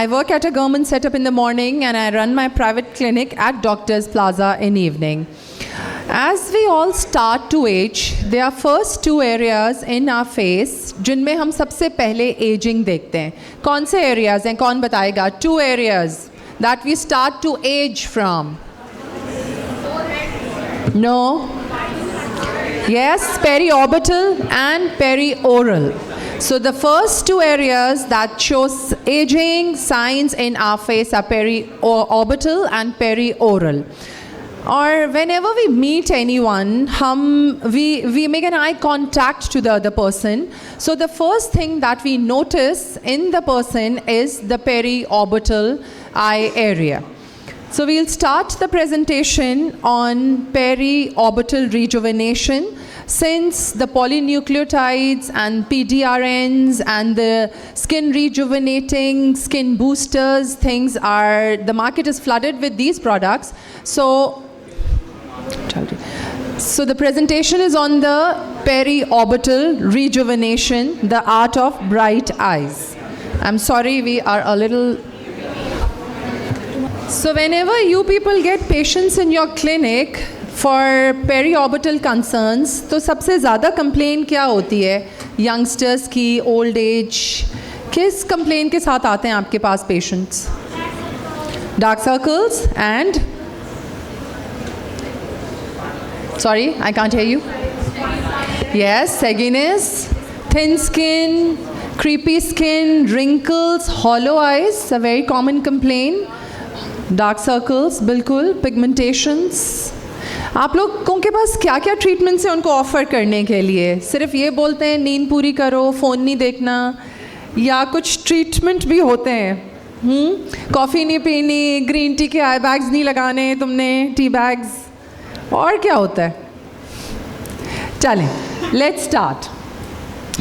I work at a government setup in the morning and I run my private clinic at Doctors Plaza in evening. As we all start to age, there are first two areas in our face जिनमें हम सबसे पहले aging देखते हैं. कौन से areas हैं? कौन बताएगा? Two areas that we start to age from. No? Yes, periorbital and perioral. So the first two areas that shows aging signs in our face are periorbital and perioral. Or whenever we meet anyone, we make an eye contact to the other person. So the first thing that we notice in the person is the periorbital eye area. So we'll start the presentation on periorbital rejuvenation. Since the polynucleotides and PDRNs and the skin rejuvenating, skin boosters, the market is flooded with these products. So the presentation is on the periorbital rejuvenation, the art of bright eyes. I'm sorry, we are a little... So whenever you people get patients in your clinic for periorbital concerns, तो सबसे ज़्यादा complaint क्या होती है? Youngsters की, old age, किस complaint के साथ आते हैं आपके पास patients? Dark circles and... Sorry, I can't hear you. Yes, sagginess, thin skin, creepy skin, wrinkles, hollow eyes, a very common complaint. Dark circles, बिल्कुल, pigmentations. आप लोगों के पास क्या क्या ट्रीटमेंट्स हैं उनको ऑफ़र करने के लिए? सिर्फ ये बोलते हैं नींद पूरी करो, फ़ोन नहीं देखना, या कुछ ट्रीटमेंट भी होते हैं? कॉफ़ी नहीं पीनी, ग्रीन टी के आई बैग्स नहीं लगाने तुमने, टी बैग्स, और क्या होता है? चलें, let's start.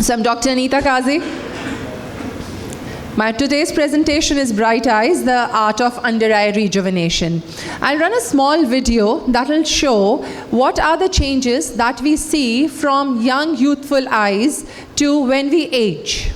So I'm Dr. Anita Kazi. My today's presentation is Bright Eyes, the art of under-eye rejuvenation. I'll run a small video that will show what are the changes that we see from young youthful eyes to when we age.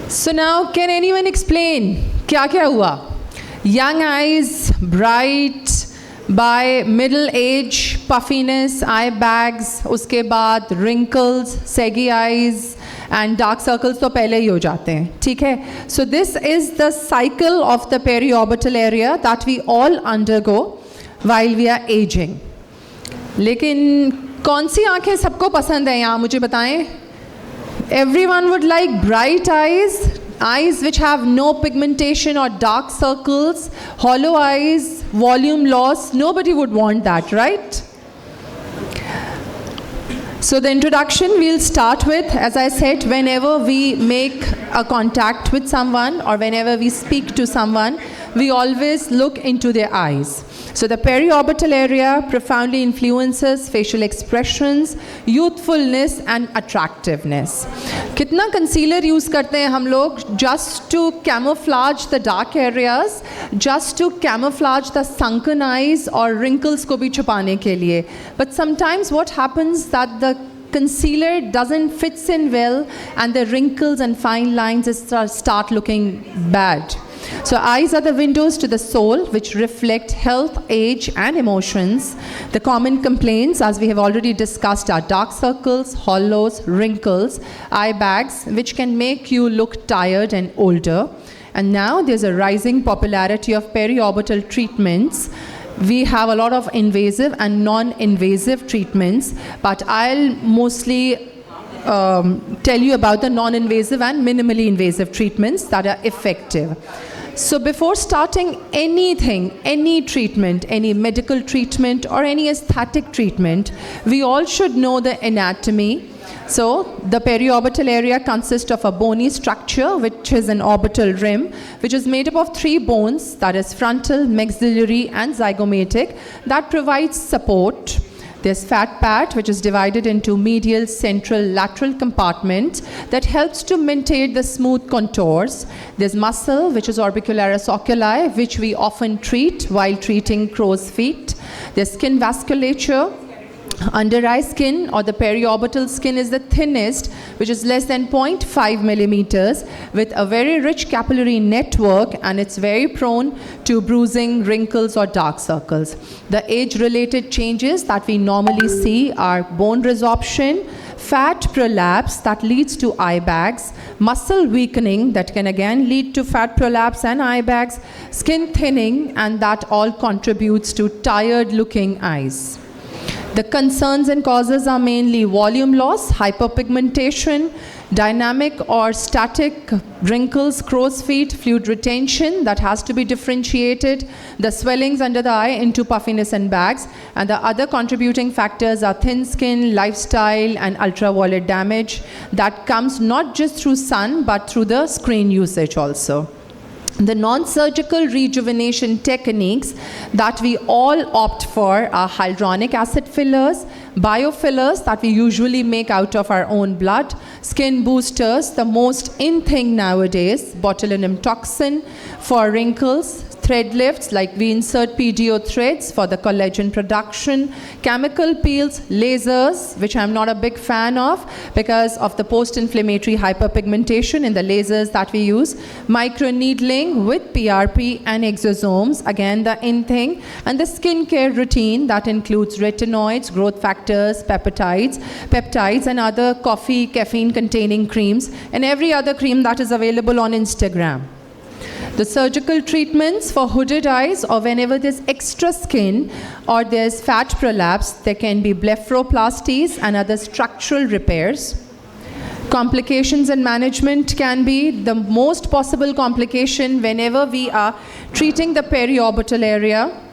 So now, can anyone explain क्या क्या हुआ? Young eyes, bright, by middle age, puffiness, eye bags, उसके बाद wrinkles, saggy eyes, and dark circles तो पहले ही हो जाते हैं, ठीक है? So this is the cycle of the periorbital area that we all undergo while we are aging. लेकिन कौन सी आँखें सबको पसंद है यहाँ मुझे बताएं? Everyone would like bright eyes, eyes which have no pigmentation or dark circles, hollow eyes, volume loss. Nobody would want that, right? So the introduction we'll start with, as I said, whenever we make a contact with someone or whenever we speak to someone, we always look into their eyes. So the periorbital area profoundly influences facial expressions, youthfulness and attractiveness. कितना concealer use करते हैं हम लोग just to camouflage the dark areas, just to camouflage the sunken eyes or wrinkles को भी छुपाने के लिए. But sometimes what happens that the concealer doesn't fits in well and the wrinkles and fine lines start looking bad. So eyes are the windows to the soul which reflect health, age and emotions. The common complaints, as we have already discussed, are dark circles, hollows, wrinkles, eye bags, which can make you look tired and older. And now there's a rising popularity of periorbital treatments. We have a lot of invasive and non-invasive treatments, but I'll mostly tell you about the non-invasive and minimally invasive treatments that are effective. So before starting anything, any treatment, any medical treatment or any aesthetic treatment, we all should know the anatomy. So the periorbital area consists of a bony structure, which is an orbital rim, which is made up of 3 bones, that is frontal, maxillary and zygomatic, that provides support. There's fat pad, which is divided into medial, central, lateral compartment that helps to maintain the smooth contours. There's muscle, which is orbicularis oculi, which we often treat while treating crow's feet. There's skin vasculature. Under eye skin or the periorbital skin is the thinnest, which is less than 0.5 millimeters, with a very rich capillary network, and it's very prone to bruising, wrinkles or dark circles. The age-related changes that we normally see are bone resorption, fat prolapse that leads to eye bags, muscle weakening that can again lead to fat prolapse and eye bags, skin thinning, and that all contributes to tired-looking eyes. The concerns and causes are mainly volume loss, hyperpigmentation, dynamic or static wrinkles, crow's feet, fluid retention that has to be differentiated, the swellings under the eye into puffiness and bags, and the other contributing factors are thin skin, lifestyle, and ultraviolet damage that comes not just through sun but through the screen usage also. The non-surgical rejuvenation techniques that we all opt for are hyaluronic acid fillers, biofillers that we usually make out of our own blood, skin boosters, the most in thing nowadays, botulinum toxin for wrinkles, thread lifts like we insert PDO threads for the collagen production, chemical peels, lasers, which I'm not a big fan of because of the post-inflammatory hyperpigmentation in the lasers that we use, microneedling with PRP and exosomes, again the in thing, and the skincare routine that includes retinoids, growth factors, peptides and other coffee, caffeine containing creams, and every other cream that is available on Instagram. The surgical treatments for hooded eyes or whenever there's extra skin or there's fat prolapse, there can be blepharoplasties and other structural repairs. Complications and management can be the most possible complication whenever we are treating the periorbital area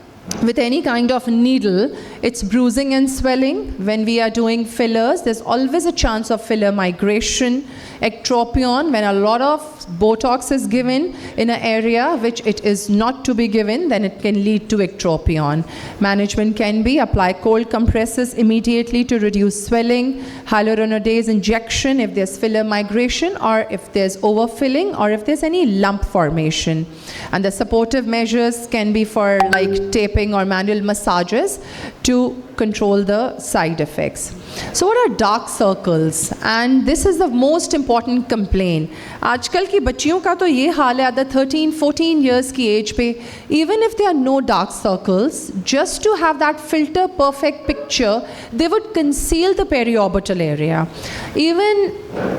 with any kind of needle, it's bruising and swelling. When we are doing fillers, there's always a chance of filler migration, ectropion, when a lot of Botox is given in an area which it is not to be given, then it can lead to ectropion. Management can be apply cold compresses immediately to reduce swelling, hyaluronidase injection if there's filler migration or if there's overfilling or if there's any lump formation. And the supportive measures can be for like taping or manual massages to control the side effects. So what are dark circles? And this is the most important complaint. आजकल की बच्चियों का तो ये हाल है at the 13-14 years की age पे, even if there are no dark circles, just to have that filter perfect picture, they would conceal the periorbital area. Even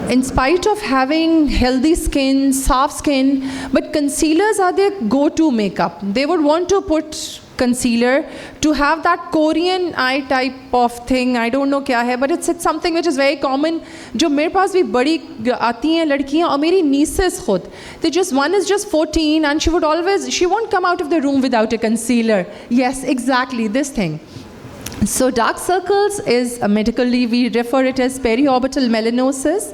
in spite of having healthy skin, soft skin, but concealers are their go-to makeup. They would want to put concealer to have that Korean eye type of thing. I don't know क्या है, but it's something which is very common. जो मेरे पास भी बड़ी आती हैं लड़कियाँ और मेरी nieces खुद, they just one is just 14 and she won't come out of the room without a concealer. Yes, exactly this thing. So dark circles is medically we refer it as periorbital melanosis,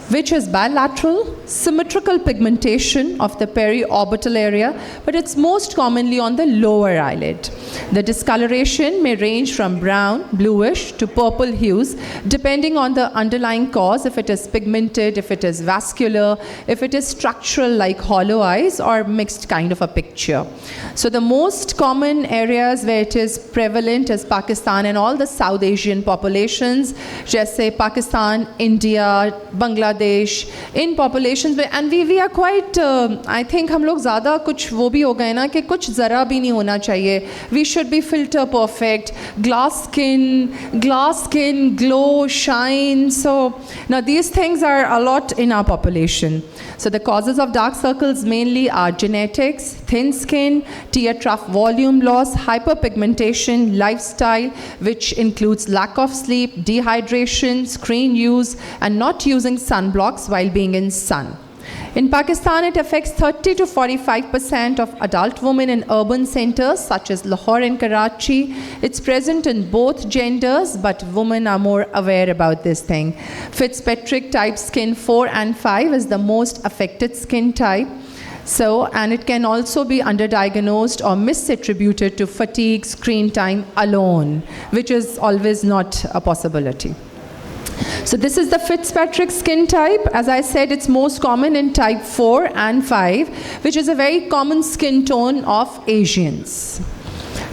which is bilateral, symmetrical pigmentation of the periorbital area, but it's most commonly on the lower eyelid. The discoloration may range from brown, bluish to purple hues, depending on the underlying cause, if it is pigmented, if it is vascular, if it is structural like hollow eyes, or mixed kind of a picture. So the most common areas where it is prevalent is Pakistan and all the South Asian populations, जैसे Pakistan, India, Bangladesh, in populations में, and we are quite I think हम लोग ज़्यादा कुछ वो भी हो गए ना कि कुछ ज़रा भी नहीं होना चाहिए. We should be filter perfect, glass skin, glow, shine. So now these things are a lot in our population. So the causes of dark circles mainly are genetics, thin skin, tear trough volume loss, hyperpigmentation, lifestyle, which includes lack of sleep, dehydration, screen use, and not using sunblocks while being in sun. In Pakistan, it affects 30 to 45% of adult women in urban centers such as Lahore and Karachi. It's present in both genders, but women are more aware about this thing. Fitzpatrick type skin 4 and 5 is the most affected skin type. So, and it can also be underdiagnosed or misattributed to fatigue, screen time alone, which is always not a possibility. So this is the Fitzpatrick skin type. As I said, it's most common in type 4 and 5, which is a very common skin tone of Asians.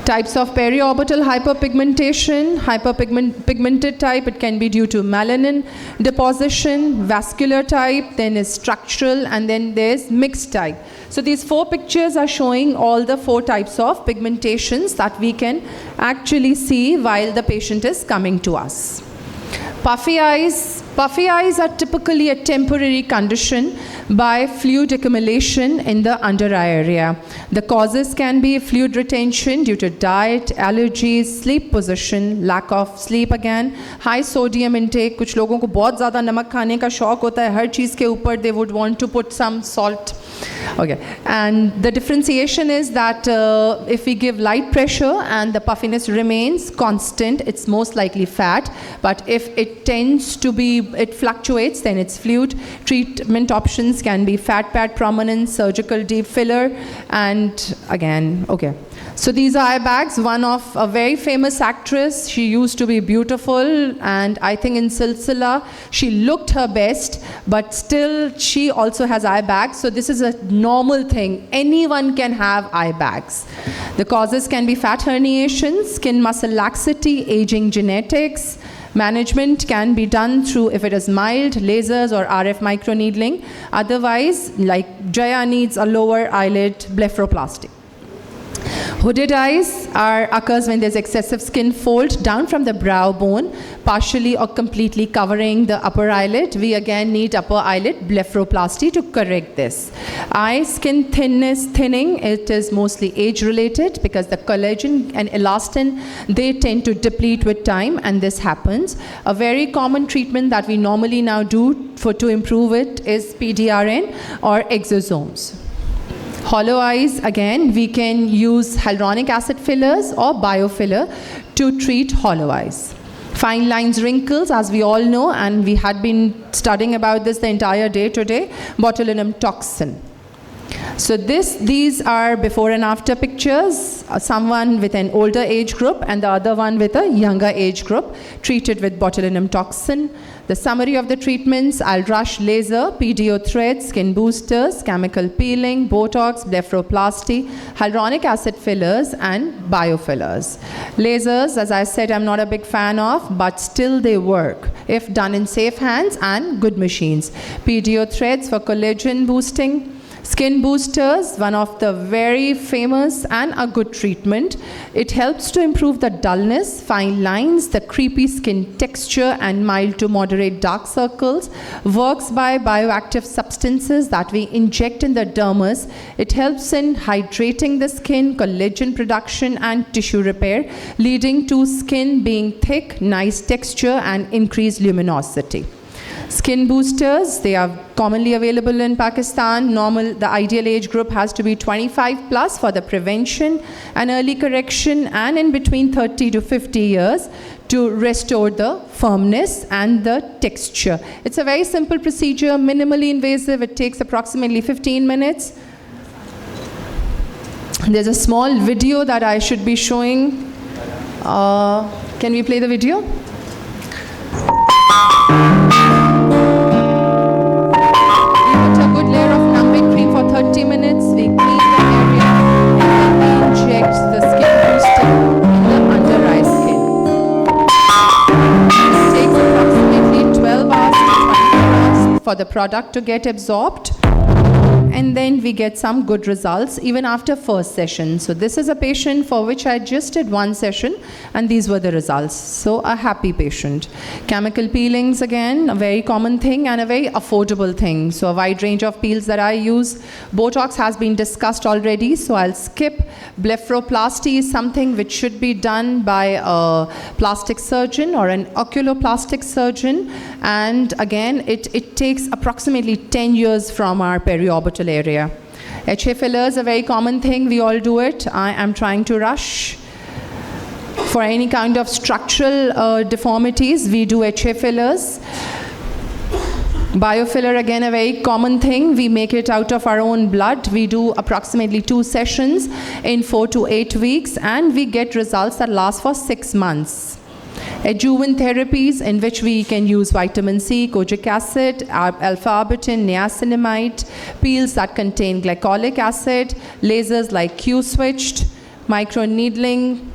Types of periorbital hyperpigmentation, hyperpigmented type, it can be due to melanin deposition, vascular type, then is structural, and then there's mixed type. So these 4 pictures are showing all the 4 types of pigmentations that we can actually see while the patient is coming to us. Puffy eyes. Puffy eyes are typically a temporary condition by fluid accumulation in the under eye area. The causes can be fluid retention due to diet, allergies, sleep position, lack of sleep again, high sodium intake. कुछ लोगों को बहुत ज़्यादा नमक खाने का शौक होता है, हर चीज़ के ऊपर they would want to put some salt. Okay, and the differentiation is that if we give light pressure and the puffiness remains constant, it's most likely fat. But if it tends to be, it fluctuates, then it's fluid. Treatment options can be fat pad prominence, surgical deep filler, and again, okay. So these are eye bags. One of a very famous actress, she used to be beautiful, and I think in Silsila, she looked her best, but still she also has eye bags. So this is a normal thing. Anyone can have eye bags. The causes can be fat herniation, skin muscle laxity, aging genetics. Management can be done through, if it is mild, lasers or RF microneedling. Otherwise, like Jaya needs a lower eyelid blepharoplasty. Hooded eyes occurs when there's excessive skin fold down from the brow bone, partially or completely covering the upper eyelid. We again need upper eyelid blepharoplasty to correct this. Eye skin thinning, it is mostly age-related because the collagen and elastin, they tend to deplete with time, and this happens. A very common treatment that we normally now do to improve it is PDRN or exosomes. Hollow eyes, again, we can use hyaluronic acid fillers or biofiller to treat hollow eyes. Fine lines, wrinkles, as we all know, and we had been studying about this the entire day today, botulinum toxin. So these are before and after pictures, someone with an older age group and the other one with a younger age group treated with botulinum toxin. The summary of the treatments: Al-Rush laser, PDO threads, skin boosters, chemical peeling, Botox, blepharoplasty, hyaluronic acid fillers, and biofillers. Lasers, as I said, I'm not a big fan of, but still they work if done in safe hands and good machines. PDO threads for collagen boosting. Skin boosters, one of the very famous and a good treatment. It helps to improve the dullness, fine lines, the creepy skin texture, and mild to moderate dark circles. Works by bioactive substances that we inject in the dermis. It helps in hydrating the skin, collagen production, and tissue repair, leading to skin being thick, nice texture, and increased luminosity. Skin boosters, they are commonly available in Pakistan. The ideal age group has to be 25 plus for the prevention and early correction, and in between 30 to 50 years to restore the firmness and the texture. It's a very simple procedure, minimally invasive. It takes approximately 15 minutes. There's a small video that I should be showing. Can we play the video? A good layer of numbing cream for 30 minutes. We clean the area and then we inject the skin booster in the under eye skin. It takes approximately 12 hours to 24 hours for the product to get absorbed. and then we get some good results even after first session. So this is a patient for which I just did one session, and these were the results. So a happy patient. Chemical peelings, again, a very common thing and a very affordable thing. So a wide range of peels that I use. Botox has been discussed already, so I'll skip. Blepharoplasty is something which should be done by a plastic surgeon or an oculoplastic surgeon, and again it takes approximately 10 years from our periorbital area. HA fillers, a very common thing, we all do it. I am trying to rush. For any kind of structural deformities, we do HA fillers. Biofiller, again, a very common thing. We make it out of our own blood. We do approximately 2 sessions in 4 to 8 weeks, and we get results that last for 6 months. Adjuvant therapies, in which we can use vitamin C, kojic acid, alpha-arbutin, niacinamide, peels that contain glycolic acid, lasers like Q-switched, microneedling,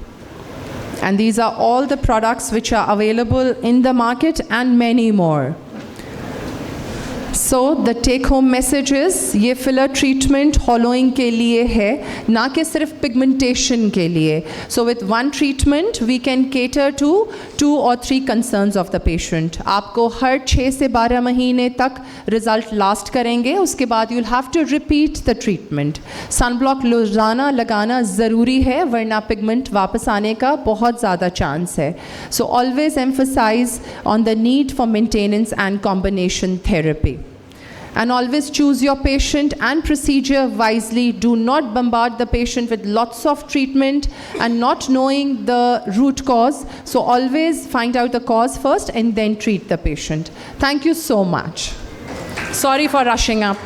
and these are all the products which are available in the market, and many more. So the take home message is, ये filler treatment hollowing के लिए है, ना कि सिर्फ pigmentation के लिए. So with one treatment we can cater to 2 or 3 concerns of the patient. आपको हर 6 से 12 महीने तक result last करेंगे, उसके बाद you'll have to repeat the treatment. Sunblock रोजाना लगाना ज़रूरी है, वरना pigment वापस आने का बहुत ज़्यादा chance है. So always emphasize on the need for maintenance and combination therapy. And always choose your patient and procedure wisely. Do not bombard the patient with lots of treatment and not knowing the root cause. So always find out the cause first and then treat the patient. Thank you so much. Sorry for rushing up.